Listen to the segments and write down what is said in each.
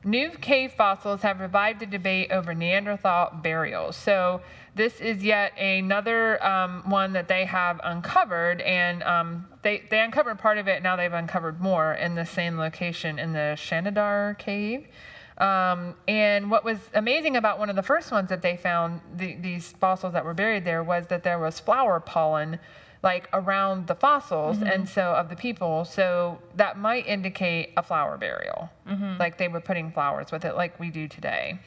new cave fossils have revived the debate over Neanderthal burials. So this is yet another one that they have uncovered, and they uncovered part of it. Now they've uncovered more in the same location in the Shanidar cave. And what was amazing about one of the first ones that they found, these fossils that were buried there, was that there was flower pollen like around the fossils, and so of the people, so that might indicate a flower burial, like they were putting flowers with it like we do today.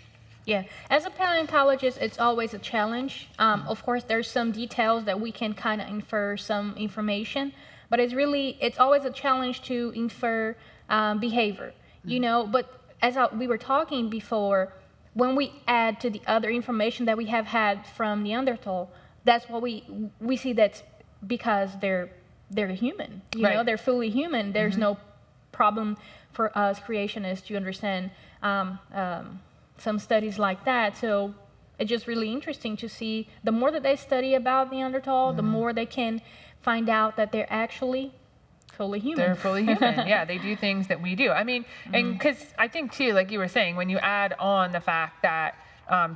Yeah, as a paleontologist, it's always a challenge. Of course, there's some details that we can kind of infer some information, but it's always a challenge to infer behavior, you know. But as we were talking before, when we add to the other information that we have had from Neanderthal, that's what we see that's because they're human, you know, they're fully human. There's no problem for us creationists to understand some studies like that. So it's just really interesting to see the more that they study about Neanderthal, the more they can find out that they're actually fully human. They're fully human. Yeah, they do things that we do. I mean, and because I think too, like you were saying, when you add on the fact that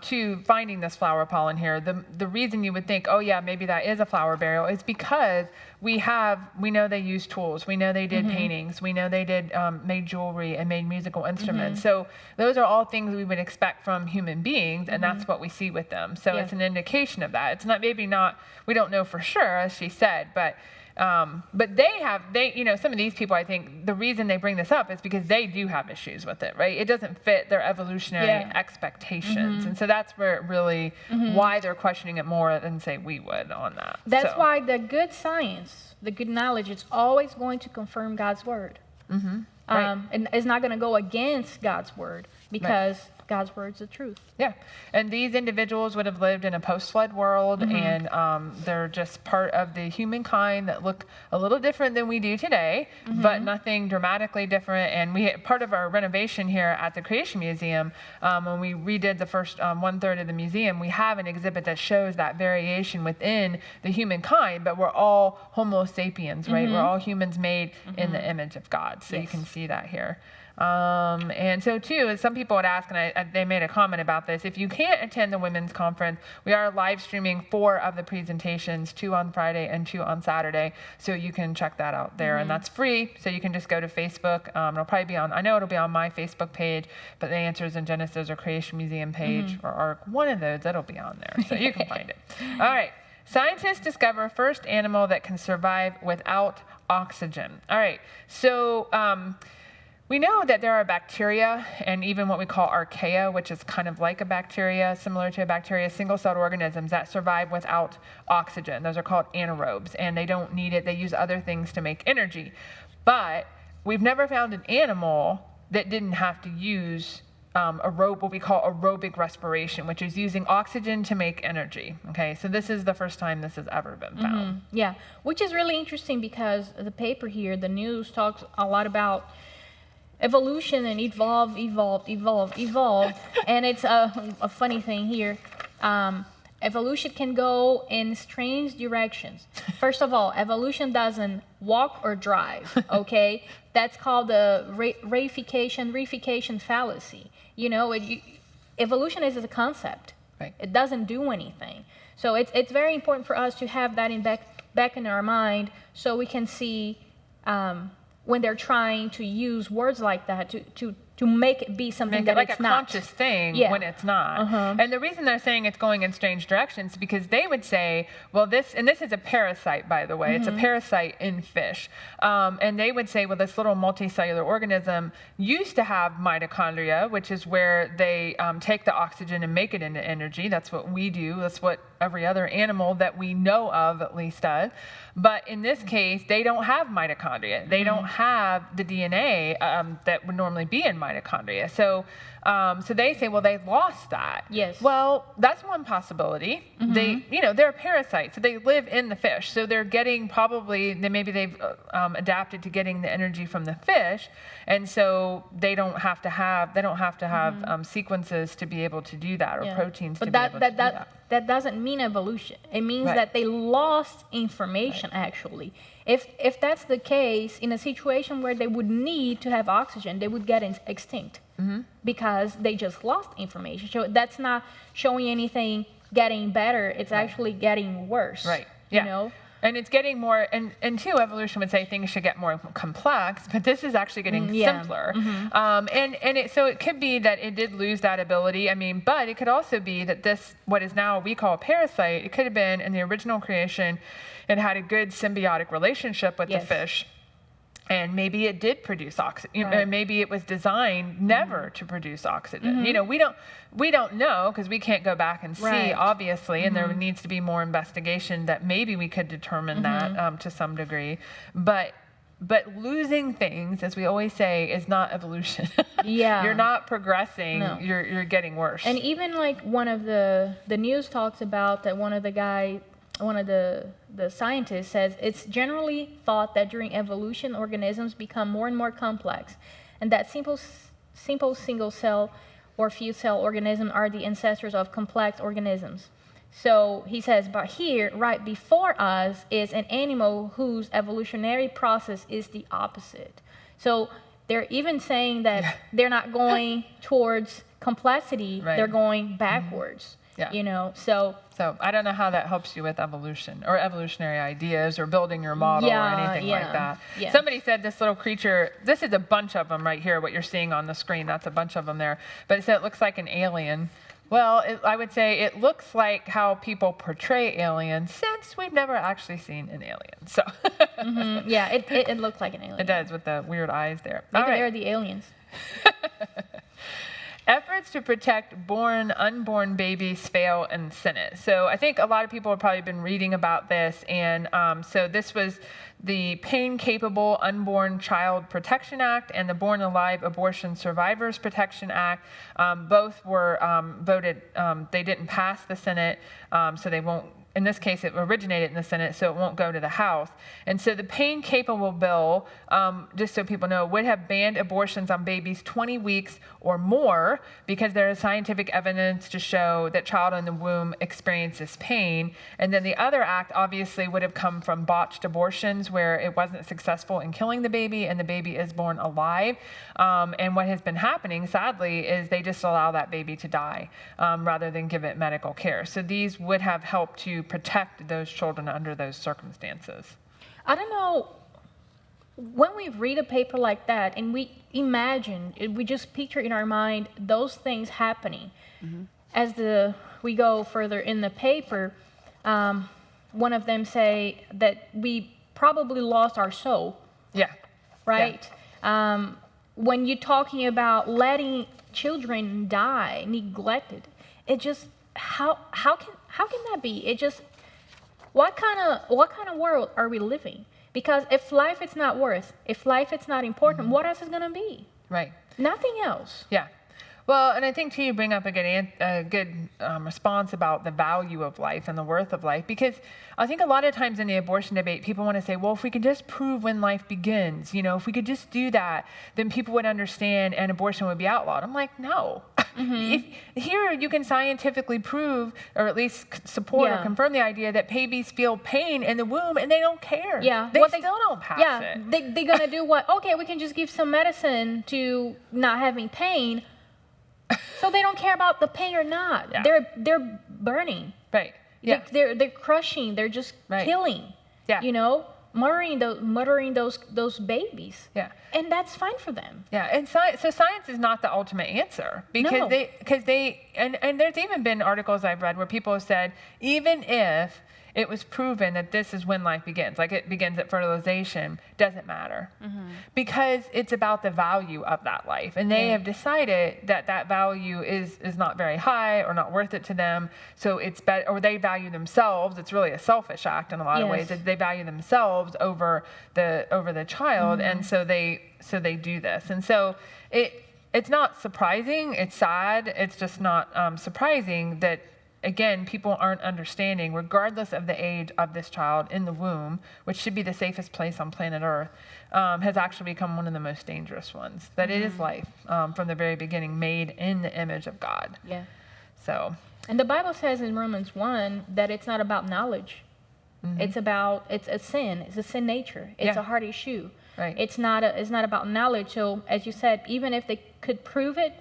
to finding this flower pollen here, the reason you would think, oh yeah, maybe that is a flower burial, is because we know they used tools, we know they did paintings, we know they did made jewelry and made musical instruments. So those are all things we would expect from human beings, and that's what we see with them. So it's an indication of that. It's not, maybe not, we don't know for sure, as she said, but they, you know, some of these people, I think the reason they bring this up is because they do have issues with it, right? It doesn't fit their evolutionary expectations. And so that's where it really, why they're questioning it more than say we would on that. That's why the good science, the good knowledge, is always going to confirm God's word. And it's not going to go against God's word, because God's word's the truth. Yeah, and these individuals would have lived in a post-flood world, and they're just part of the humankind that look a little different than we do today, but nothing dramatically different. And part of our renovation here at the Creation Museum, when we redid the first 1/3 of the museum, we have an exhibit that shows that variation within the humankind, but we're all Homo sapiens, right? We're all humans made in the image of God. So you can see that here. And so too, some people would ask, and they made a comment about this, if you can't attend the women's conference, we are live streaming 4 of the presentations, 2 on Friday and 2 on Saturday, so you can check that out there, and that's free. So you can just go to Facebook. It'll probably be on, I know it'll be on my Facebook page, but the Answers in Genesis or Creation Museum page or one of those, that'll be on there, so you can find it. All right. Scientists discover first animal that can survive without oxygen. All right. So, we know that there are bacteria and even what we call archaea, which is kind of like a bacteria, similar to a bacteria, single-celled organisms that survive without oxygen. Those are called anaerobes, and they don't need it. They use other things to make energy. But we've never found an animal that didn't have to use what we call aerobic respiration, which is using oxygen to make energy. Okay, so this is the first time this has ever been found. Yeah, which is really interesting because the paper here, the news, talks a lot about evolution and evolve. And it's a funny thing here. Evolution can go in strange directions. First of all, evolution doesn't walk or drive, okay? That's called the reification fallacy. You know, evolution is a concept. Right. It doesn't do anything. So it's very important for us to have that back in our mind, so we can see when they're trying to use words like that to make it be something that like it's a not. conscious thing when it's not. And the reason they're saying it's going in strange directions is because they would say, well, this is a parasite, by the way. It's a parasite in fish. And they would say, well, this little multicellular organism used to have mitochondria, which is where they take the oxygen and make it into energy. That's what we do. That's what every other animal that we know of at least does. But in this case, they don't have mitochondria. They don't have the DNA that would normally be in mitochondria. So they say, well, they lost that. Yes. Well, that's one possibility. They're parasites, so they live in the fish. So they're getting maybe they've adapted to getting the energy from the fish, and so they don't have to have sequences to be able to do that, or proteins to be able to do that. That doesn't mean evolution. It means that they lost information, actually. If that's the case, in a situation where they would need to have oxygen, they would get extinct. because they just lost information. So that's not showing anything getting better. It's actually getting worse. Right. You Yeah. know? And it's getting more, and too, evolution would say things should get more complex, but this is actually getting simpler. So it could be that it did lose that ability. I mean, but it could also be that this, what is now we call a parasite, it could have been in the original creation, it had a good symbiotic relationship with the fish. And maybe it did produce oxygen. Right. Maybe it was designed never to produce oxygen. You know, we don't know because we can't go back and see, obviously. And there needs to be more investigation that maybe we could determine that to some degree. But losing things, as we always say, is not evolution. You're not progressing. No. You're getting worse. And even like one of the news talks about that one of the scientists says it's generally thought that during evolution organisms become more and more complex, and that simple single cell or few cell organisms are the ancestors of complex organisms. So he says, but here, right before us, is an animal whose evolutionary process is the opposite. So they're even saying that they're not going towards complexity, they're going backwards. You know, so I don't know how that helps you with evolution or evolutionary ideas or building your model or anything like that. Somebody said this little creature, this is a bunch of them right here, what you're seeing on the screen, that's a bunch of them there, but it said it looks like an alien. Well, I would say it looks like how people portray aliens, since we've never actually seen an alien. So it looks like an alien. It does, with the weird eyes there. Maybe they're the aliens. Efforts to protect unborn babies fail in the Senate. So I think a lot of people have probably been reading about this. And so this was the Pain-Capable Unborn Child Protection Act and the Born Alive Abortion Survivors Protection Act. Both were voted, they didn't pass the Senate, so they won't. In this case, it originated in the Senate, so it won't go to the House. And so the pain-capable bill, just so people know, would have banned abortions on babies 20 weeks or more because there is scientific evidence to show that child in the womb experiences pain. And then the other act obviously would have come from botched abortions where it wasn't successful in killing the baby and the baby is born alive. And what has been happening, sadly, is they just allow that baby to die rather than give it medical care. So these would have helped to protect those children under those circumstances. I don't know, when we read a paper like that and we imagine, we just picture in our mind those things happening. As we go further in the paper, one of them say that we probably lost our soul. Right? When you're talking about letting children die, neglected, it just, how can that be? It just, what kind of world are we living? Because if life is not if life is not important, what else is going to be? Right. Nothing else. Yeah. Well, and I think too, you bring up a good response about the value of life and the worth of life, because I think a lot of times in the abortion debate, people want to say, well, if we could just prove when life begins, if we could just do that, then people would understand and abortion would be outlawed. I'm like, no. Here you can scientifically prove, or at least support or confirm the idea that babies feel pain in the womb and they don't care. They still don't pass it. They're going to do what? Okay, we can just give some medicine to not having pain. So they don't care about the pain or not. They're burning. Right. Yeah. They're crushing. They're just killing. Yeah. Murdering those babies. Yeah. And that's fine for them. Yeah. And so science is not the ultimate answer because and there's even been articles I've read where people have said, even if it was proven that this is when life begins, like it begins at fertilization, doesn't matter. Because it's about the value of that life. And they have decided that value is not very high or not worth it to them. So it's better, or they value themselves. It's really a selfish act in a lot of ways. They value themselves over the child. And so they do this. And so it's not surprising. It's sad. It's just not surprising that, again, people aren't understanding, regardless of the age of this child in the womb, which should be the safest place on planet Earth, has actually become one of the most dangerous ones. That it is life from the very beginning, made in the image of God. Yeah. So. And the Bible says in Romans 1 that it's not about knowledge. It's a sin. It's a sin nature. It's a hard issue. Right. It's not about knowledge. So as you said, even if they could prove it,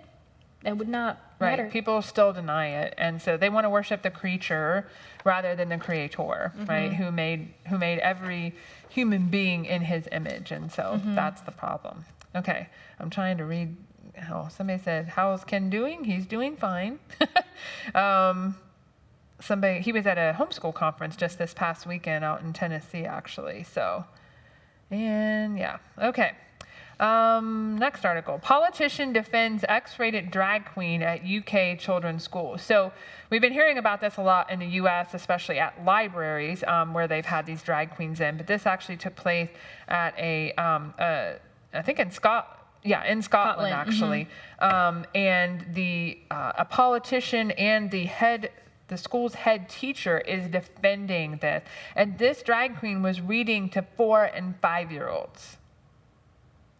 that would not matter. Right. People still deny it, and so they want to worship the creature rather than the creator, right? Who made every human being in his image, and so that's the problem. Okay, I'm trying to read. Somebody said, "How's Ken doing?" He's doing fine. He was at a homeschool conference just this past weekend out in Tennessee, actually. So, and yeah, okay. Next article. Politician defends X-rated drag queen at UK children's school. So we've been hearing about this a lot in the US, especially at libraries where they've had these drag queens in. But this actually took place at I think in Scotland actually. And a politician and the school's head teacher is defending this. And this drag queen was reading to 4 and 5-year-olds.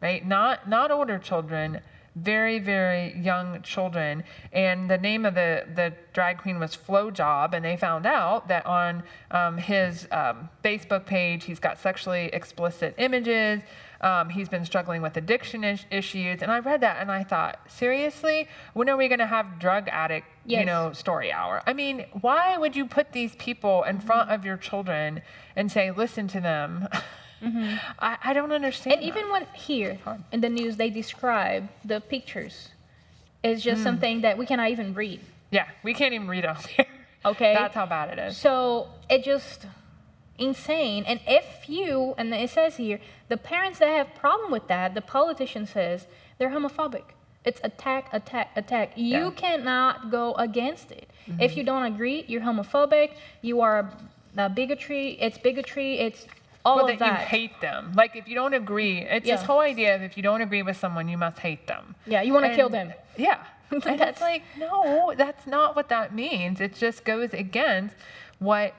Right? Not older children, very, very young children. And the name of the drag queen was Flo Job, and they found out that on his Facebook page, he's got sexually explicit images. He's been struggling with addiction issues. And I read that and I thought, seriously? When are we going to have drug addict, story hour? I mean, why would you put these people in front of your children and say, listen to them? I don't understand. And even when here in the news they describe the pictures, it's just something that we cannot even read. Yeah, we can't even read on here. Okay, that's how bad it is. So it just insane. And and it says here, the parents that have problem with that, the politician says they're homophobic. It's attack. You cannot go against it. If you don't agree, you're homophobic. You are bigotry. It's bigotry. It's all of that. You hate them. Like, if you don't agree, it's this whole idea of if you don't agree with someone, you must hate them. Yeah, you want to kill them. Yeah. And it's like, no, that's not what that means. It just goes against what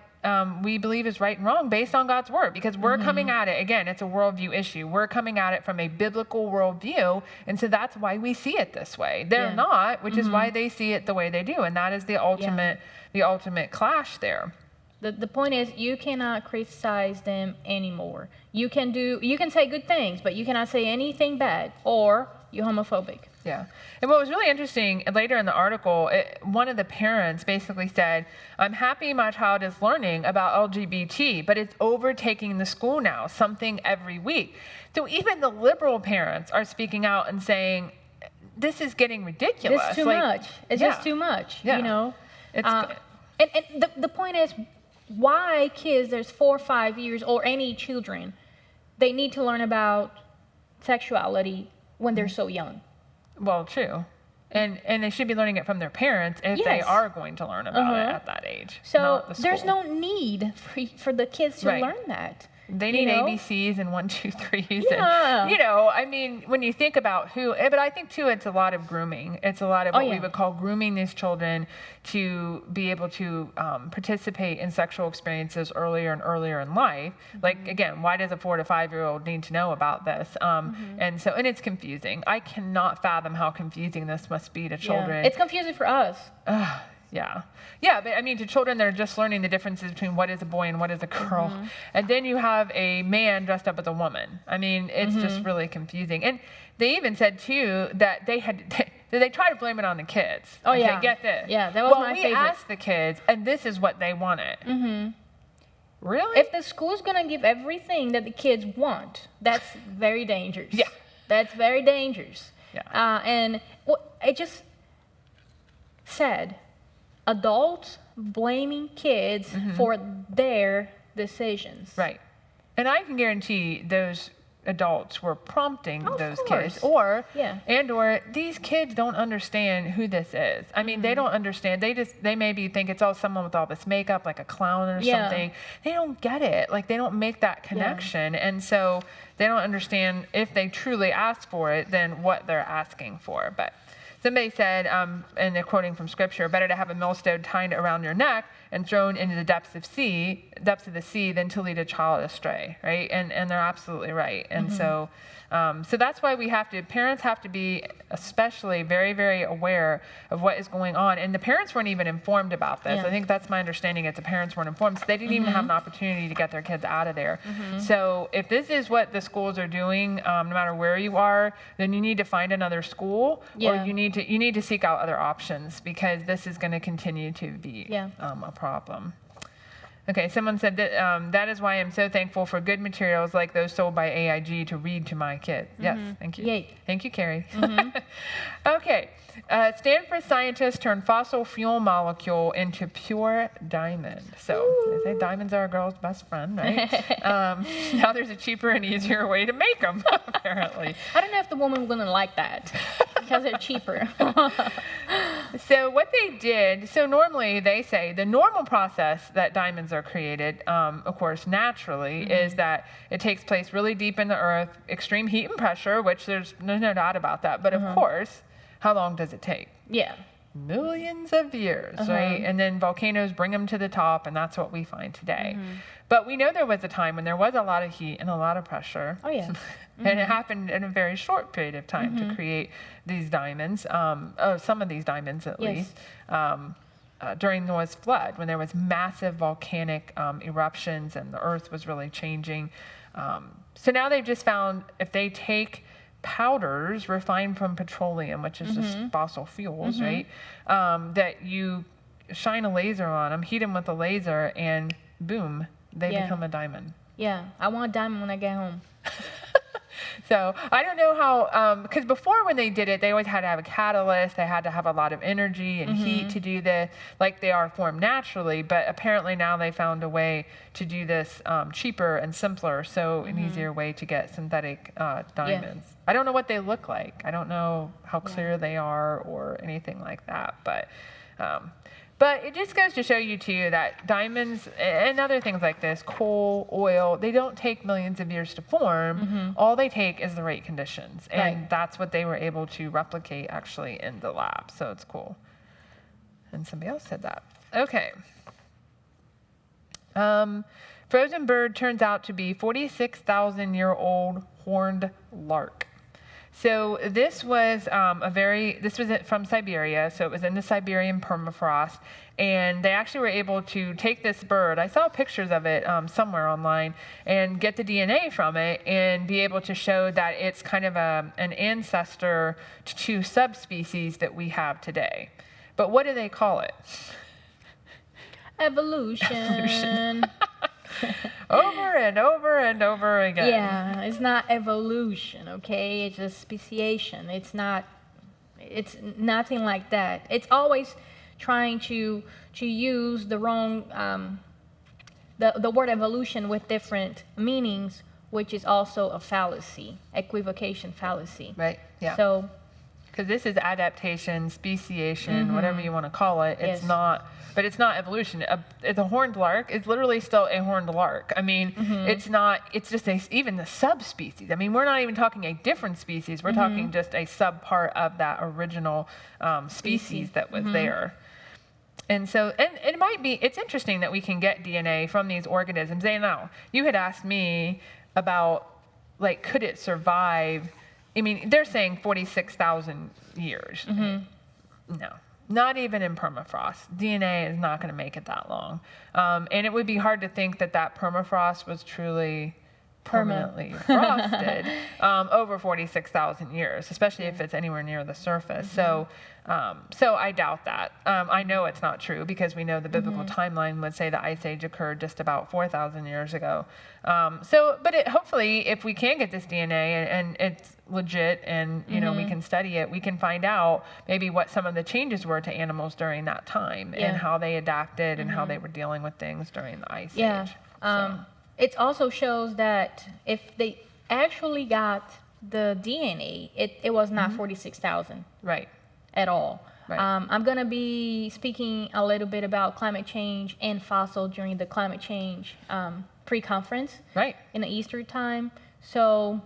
we believe is right and wrong based on God's word, because we're coming at it, again, it's a worldview issue. We're coming at it from a biblical worldview, and so that's why we see it this way. They're not, which is why they see it the way they do, and that is the ultimate clash there. The point is, you cannot criticize them anymore. You can say good things, but you cannot say anything bad, or you're homophobic. Yeah. And what was really interesting, later in the article, one of the parents basically said, I'm happy my child is learning about LGBT, but it's overtaking the school now, something every week. So even the liberal parents are speaking out and saying, this is getting ridiculous. It's too much. It's just too much, yeah. you know. It's and the point is, why kids, there's 4 or 5 years, or any children, they need to learn about sexuality when they're so young. Well, true. And they should be learning it from their parents if they are going to learn about it at that age. So there's no need for the kids to learn that. They need ABCs and 1, 2, 3s. Yeah. And, I mean, when you think about but I think too, it's a lot of grooming. It's a lot of what we would call grooming these children to be able to participate in sexual experiences earlier and earlier in life. Like, again, why does a 4 to 5-year-old need to know about this? And it's confusing. I cannot fathom how confusing this must be to children. It's confusing for us. Yeah, but I mean, to children, they're just learning the differences between what is a boy and what is a girl. And then you have a man dressed up as a woman. I mean, it's just really confusing. And they even said, too, that they try to blame it on the kids. Oh, okay, yeah. Get this. Yeah, that was my favorite. We asked the kids, and this is what they wanted. Really? If the school's going to give everything that the kids want, that's very dangerous. Yeah. That's very dangerous. Yeah. And it just sad. Adults blaming kids for their decisions. Right. And I can guarantee those adults were prompting those kids, or these kids don't understand who this is. I mean, they don't understand. They maybe think it's someone with all this makeup, like a clown or something. They don't get it. Like, they don't make that connection. And so they don't understand, if they truly ask for it, then what they're asking for. But somebody said, and they're quoting from scripture, better to have a millstone tied around your neck and thrown into the depths of the sea than to lead a child astray, right? And they're absolutely right. And so that's why parents have to be especially very, very aware of what is going on. And the parents weren't even informed about this. Yeah. I think that's my understanding, is the parents weren't informed, so they didn't even have an opportunity to get their kids out of there. So if this is what the schools are doing, no matter where you are, then you need to find another school, or you need to seek out other options, because this is going to continue to be a problem. Okay, someone said that that is why I'm so thankful for good materials like those sold by AIG to read to my kids. Yes, thank you. Yay. Thank you, Carrie. Okay, Stanford scientists turned fossil fuel molecule into pure diamond. So they say diamonds are a girl's best friend, right? Now there's a cheaper and easier way to make them, apparently. I don't know if the woman wouldn't like that because they're cheaper. So what they did, so normally they say the normal process that diamonds are created, of course, naturally, is that it takes place really deep in the earth, extreme heat and pressure, which there's no doubt about that. But of course, how long does it take? Yeah. Millions of years, right? And then volcanoes bring them to the top, and that's what we find today. But we know there was a time when there was a lot of heat and a lot of pressure. Oh, yeah. And it happened in a very short period of time to create these diamonds, some of these diamonds at least, during Noah's flood, when there was massive volcanic eruptions and the earth was really changing. So now they've just found, if they take powders refined from petroleum, which is just fossil fuels, right, that you shine a laser on them, heat them with a laser, and boom, they become a diamond. Yeah, I want a diamond when I get home. So I don't know how, because before when they did it, they always had to have a catalyst. They had to have a lot of energy and heat to do this, like they are formed naturally. But apparently now they found a way to do this cheaper and simpler, so an easier way to get synthetic diamonds. I don't know what they look like. I don't know how clear they are or anything like that. But it just goes to show you, too, that diamonds and other things like this, coal, oil, they don't take millions of years to form. All they take is the right conditions. And that's what they were able to replicate, actually, in the lab. So it's cool. And somebody else said that. Okay. Frozen bird turns out to be 46,000-year-old horned lark. So this was from Siberia, so it was in the Siberian permafrost, and they actually were able to take this bird, I saw pictures of it somewhere online, and get the DNA from it and be able to show that it's kind of an ancestor to two subspecies that we have today. But what do they call it? Evolution. Over and over and over again. Yeah, it's not evolution, okay? It's just speciation. It's nothing like that. It's always trying to use the wrong, the word evolution with different meanings, which is also a fallacy, equivocation fallacy. Right, yeah. So, because this is adaptation, speciation, whatever you want to call it. It's not, but it's not evolution. The horned lark is literally still a horned lark. I mean, it's not, it's just even the subspecies. I mean, we're not even talking a different species. We're talking just a subpart of that original species that was there. And so, and it might be, it's interesting that we can get DNA from these organisms. They know. You had asked me about, like, could it survive? I mean, they're saying 46,000 years. No, not even in permafrost. DNA is not going to make it that long. And it would be hard to think that permafrost was truly permanently frosted over 46,000 years, especially if it's anywhere near the surface. So I doubt that. I know it's not true because we know the biblical timeline would say the Ice Age occurred just about 4,000 years ago. But hopefully, if we can get this DNA and it's legit and we can study it, we can find out maybe what some of the changes were to animals during that time and how they adapted and how they were dealing with things during the Ice Age. It also shows that if they actually got the DNA, it was not 46,000. Right. At all. Right. I'm going to be speaking a little bit about climate change and fossil during the climate change pre-conference in the Easter time. So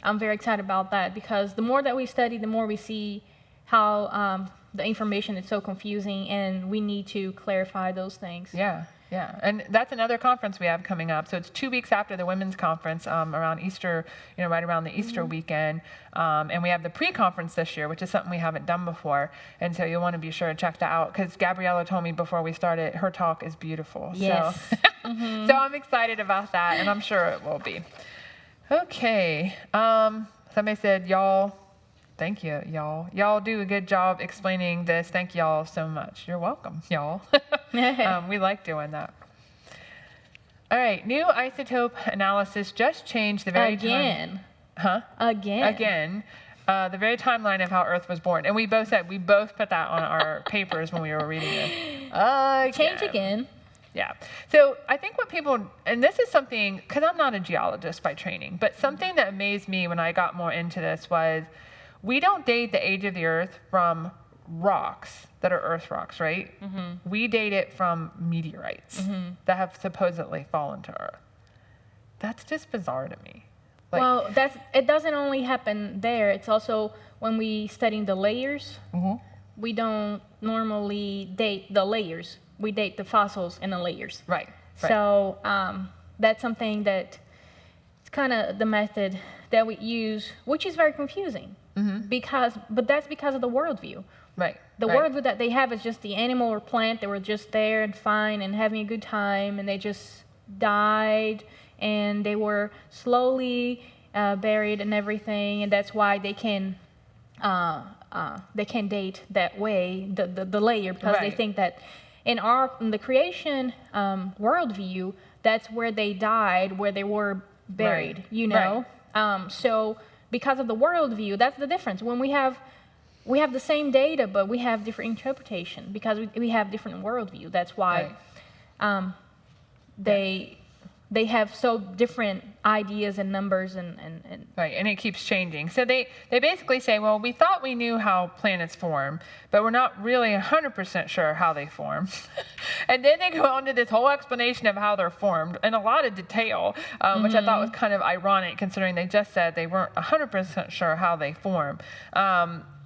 I'm very excited about that because the more that we study, the more we see the information is so confusing, and we need to clarify those things. Yeah. Yeah, and that's another conference we have coming up. So it's 2 weeks after the women's conference, around Easter, right around the Easter weekend. And we have the pre-conference this year, which is something we haven't done before. And so you'll want to be sure to check that out, because Gabriella told me before we started, her talk is beautiful. Yes. So, so I'm excited about that, and I'm sure it will be. Okay. Somebody said, y'all. Thank you, y'all. Y'all do a good job explaining this. Thank y'all so much. You're welcome, y'all. We like doing that. All right, new isotope analysis just changed the very Again. Again. The very timeline of how Earth was born. And we both put that on our papers when we were reading it. Change again. Yeah. So I think what people, and this is something, because I'm not a geologist by training, but something that amazed me when I got more into this was, we don't date the age of the Earth from rocks that are Earth rocks, right? We date it from meteorites that have supposedly fallen to Earth. That's just bizarre to me. Like, Well, it doesn't only happen there. It's also when we study the layers, we don't normally date the layers. We date the fossils in the layers. Right. So that's something that it's kind of the method that we use, which is very confusing. But that's because of the worldview. Right. The worldview that they have is just the animal or plant that were just there and fine and having a good time, and they just died, and they were slowly buried and everything, and that's why they can date that way, the layer, because they think that in the creation worldview, that's where they died, where they were buried. So because of the worldview, that's the difference. When we have the same data, but we have different interpretation because we have different worldview. That's why they have so different ideas and numbers and Right, and it keeps changing. So they basically say, well, we thought we knew how planets form, but we're not really 100% sure how they form. And then they go on to this whole explanation of how they're formed in a lot of detail, which I thought was kind of ironic, considering they just said they weren't 100% sure how they form.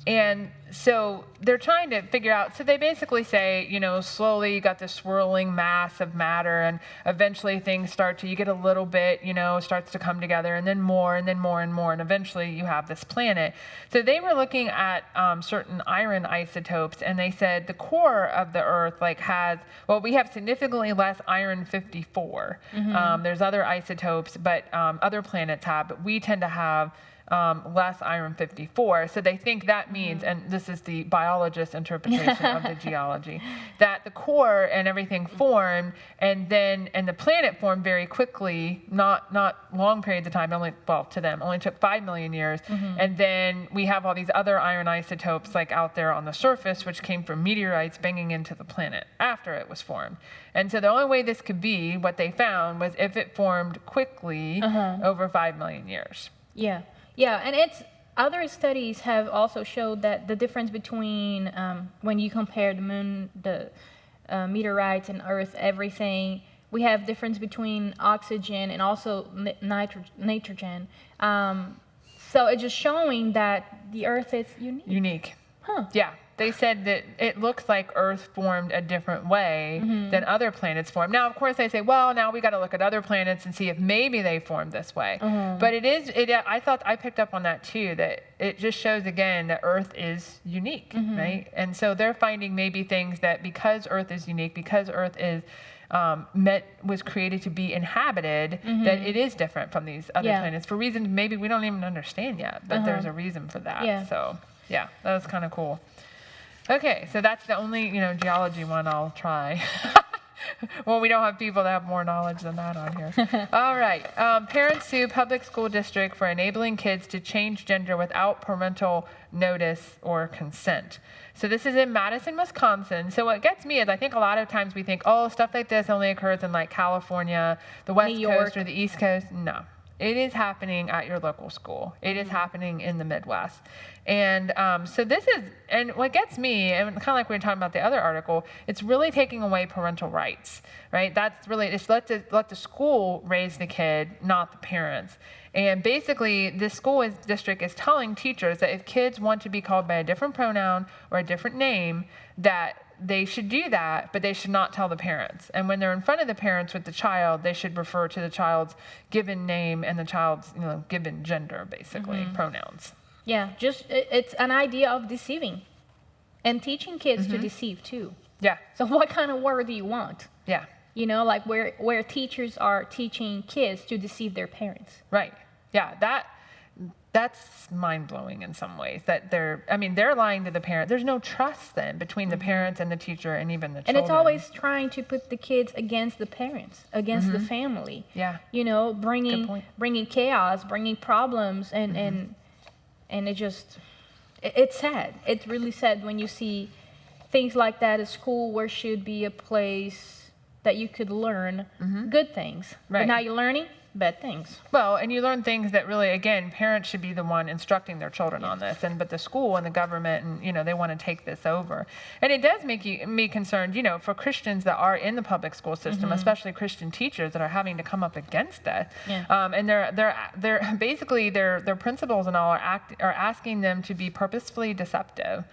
And so they're trying to figure out, so they basically say, slowly you got this swirling mass of matter, and eventually things you get a little bit, starts to come together, and then more, and then more and more, and eventually you have this planet. So they were looking at certain iron isotopes, and they said the core of the Earth we have significantly less iron 54. There's other isotopes, but other planets have, but we tend to have less iron 54. So they think that means, and this is the biologist's interpretation of the geology, that the core and everything formed, and the planet formed very quickly, not long periods of time, to them, only took 5 million years. And then we have all these other iron isotopes like out there on the surface, which came from meteorites banging into the planet after it was formed. And so the only way this could be, what they found, was if it formed quickly over 5 million years. Yeah, and other studies have also showed that the difference between when you compare the moon, the meteorites and Earth, everything, we have difference between oxygen and also nitrogen. So it's just showing that the Earth is unique. Yeah. They said that it looks like Earth formed a different way than other planets formed. Now, of course, they say, well, now we got to look at other planets and see if maybe they formed this way. But I picked up on that too, that it just shows again that Earth is unique, right? And so they're finding maybe things that because Earth is unique, because Earth is was created to be inhabited, that it is different from these other planets for reasons maybe we don't even understand yet, but there's a reason for that. So yeah, that was kind of cool. Okay, so that's the only, geology one I'll try. Well, we don't have people that have more knowledge than that on here. All right. Parents sue public school district for enabling kids to change gender without parental notice or consent. So this is in Madison, Wisconsin. So what gets me is I think a lot of times we think, stuff like this only occurs in like California, the West Coast, or the East Coast. No. It is happening at your local school. It is happening in the Midwest. And so this is, and what gets me, and kind of like we were talking about the other article, it's really taking away parental rights, right? That's really, it's let the school raise the kid, not the parents. And basically, this district is telling teachers that if kids want to be called by a different pronoun or a different name, that they should do that, but they should not tell the parents. And when they're in front of the parents with the child, they should refer to the child's given name and the child's given gender, basically, pronouns. Yeah, just it's an idea of deceiving and teaching kids to deceive too. Yeah. So what kind of word do you want? Yeah. Like where teachers are teaching kids to deceive their parents. Right. Yeah. That's mind-blowing in some ways, that they're lying to the parent. There's no trust then between the parents and the teacher and even the children. And it's always trying to put the kids against the parents, against the family. Yeah. Bringing chaos, bringing problems, and it's sad. It's really sad when you see things like that at school, where should be a place that you could learn good things. Right. But now you're learning bad things. Well, and you learn things that really, again, parents should be the one instructing their children on this, but the school and the government, and they want to take this over. And it does make me concerned, for Christians that are in the public school system, especially Christian teachers that are having to come up against that. Yeah. And they're basically their principals and all are asking them to be purposefully deceptive.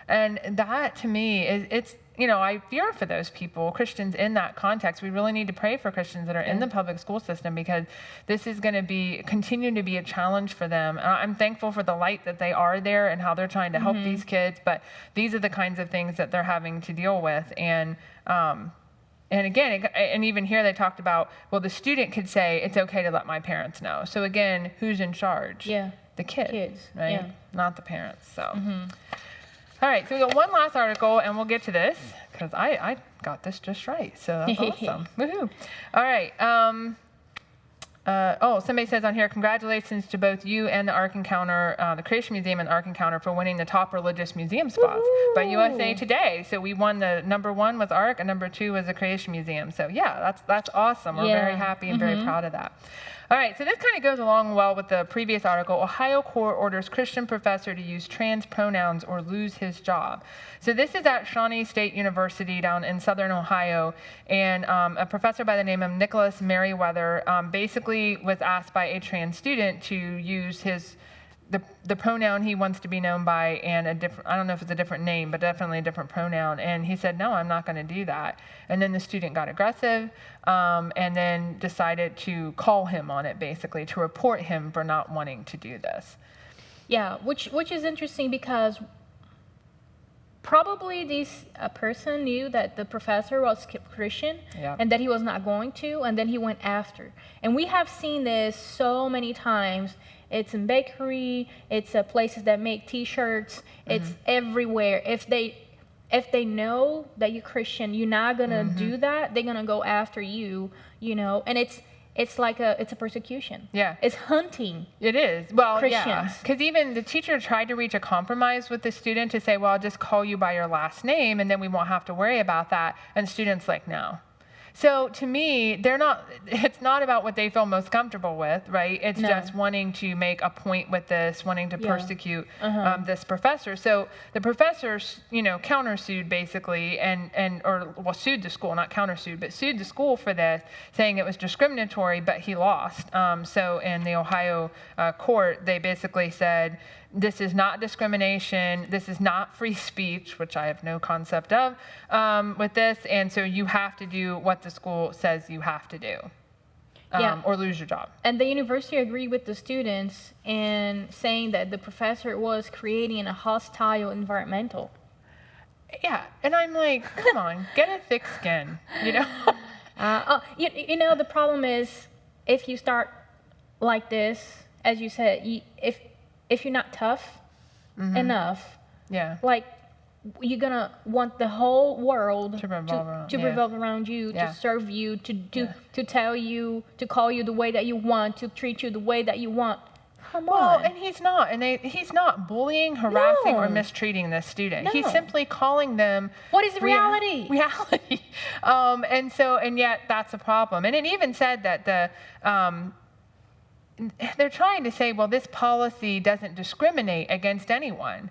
And that, to me, it's I fear for those people, Christians in that context. We really need to pray for Christians that are in the public school system, because this is going to continue to be a challenge for them. I'm thankful for the light that they are there and how they're trying to help these kids, but these are the kinds of things that they're having to deal with. And again, and even here they talked about, well, the student could say, it's okay to let my parents know. So again, who's in charge? Yeah. The kids, right? Yeah. Not the parents. So. All right, so we got one last article, and we'll get to this, because I got this just right, so that's awesome. Woohoo. All right. Somebody says on here, congratulations to both you and the Ark Encounter, the Creation Museum and the Ark Encounter, for winning the top religious museum spots by USA Today. So we won the number 1 was Ark, and number 2 was the Creation Museum. So yeah, that's awesome. We're very happy and very proud of that. All right, so this kind of goes along well with the previous article. Ohio court orders Christian professor to use trans pronouns or lose his job. So this is at Shawnee State University down in southern Ohio, and a professor by the name of Nicholas Merriweather basically was asked by a trans student to use the pronoun he wants to be known by, and I don't know if it's a different name, but definitely a different pronoun. And he said, no, I'm not going to do that. And then the student got aggressive and then decided to call him on it, basically, to report him for not wanting to do this. Yeah, which is interesting, because probably this person knew that the professor was Christian and that he was not going to, and then he went after. And we have seen this so many times. It's in bakery, it's places that make T-shirts, it's everywhere. If they know that you're Christian, you're not gonna do that. They're gonna go after you, and it's like it's a persecution. Yeah, it's hunting. It is. Well, Christians. Yeah, because even the teacher tried to reach a compromise with the student to say, well, I'll just call you by your last name, and then we won't have to worry about that. And the student's like, no. So to me, it's not about what they feel most comfortable with, right? It's just wanting to make a point with this, wanting to persecute this professor. So the professor, countersued basically, sued the school, not countersued, but sued the school for this, saying it was discriminatory, but he lost. So in the Ohio court, they basically said, this is not discrimination. This is not free speech, which I have no concept of with this. And so you have to do what the school says you have to do, or lose your job. And the university agreed with the students in saying that the professor was creating a hostile environmental. Yeah, and I'm like, come on, get a thick skin, The problem is, if you start like this, as you said, if you're not tough enough, like, you're gonna want the whole world to revolve around you, to serve you, to tell you, to call you the way that you want, to treat you the way that you want. Come on. Well, and he's not, he's not bullying, harassing, or mistreating this student. No. He's simply calling them. What is reality? Reality. And yet that's a problem. And it even said that they're trying to say, well, this policy doesn't discriminate against anyone.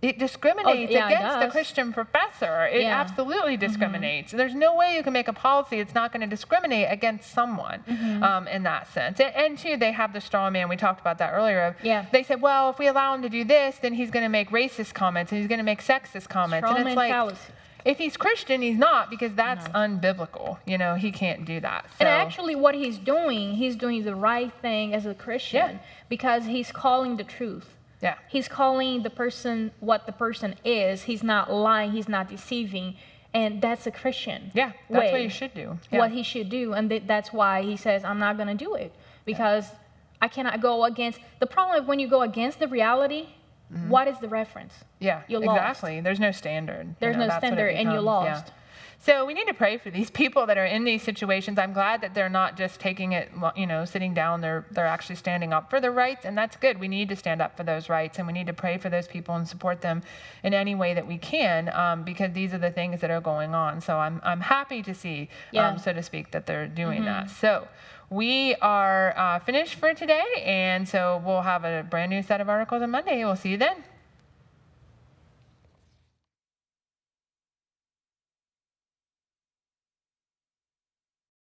It discriminates yeah, it against the does. Christian professor. It Yeah. absolutely discriminates. There's no way you can make a policy that's not going to discriminate against someone in that sense. And too, they have the straw man. We talked about that earlier. Yeah. They said, well, if we allow him to do this, then he's going to make racist comments and he's going to make sexist comments. Straw And man it's like, fallacy. if he's Christian, he's not, because that's unbiblical. You know, he can't do that. So, And actually, what he's doing the right thing as a Christian because he's calling the truth. yeah. He's calling the person what the person is. He's not lying. He's not deceiving. And that's a Christian Yeah, that's way, what you should do. Yeah. what he should do. And that's why he says, I'm not going to do it. Because I cannot go against. The problem is when you go against the reality, what is the reference? Yeah, You're lost. exactly. There's no standard. There's no that's what it standard, and you're becomes. lost. Yeah. So we need to pray for these people that are in these situations. I'm glad that they're not just taking it, you know, sitting down. They're actually standing up for their rights, and that's good. We need to stand up for those rights, and we need to pray for those people and support them in any way that we can, because these are the things that are going on. So I'm happy to see, so to speak, that they're doing that. So we are finished for today, and so we'll have a brand new set of articles on Monday. We'll see you then.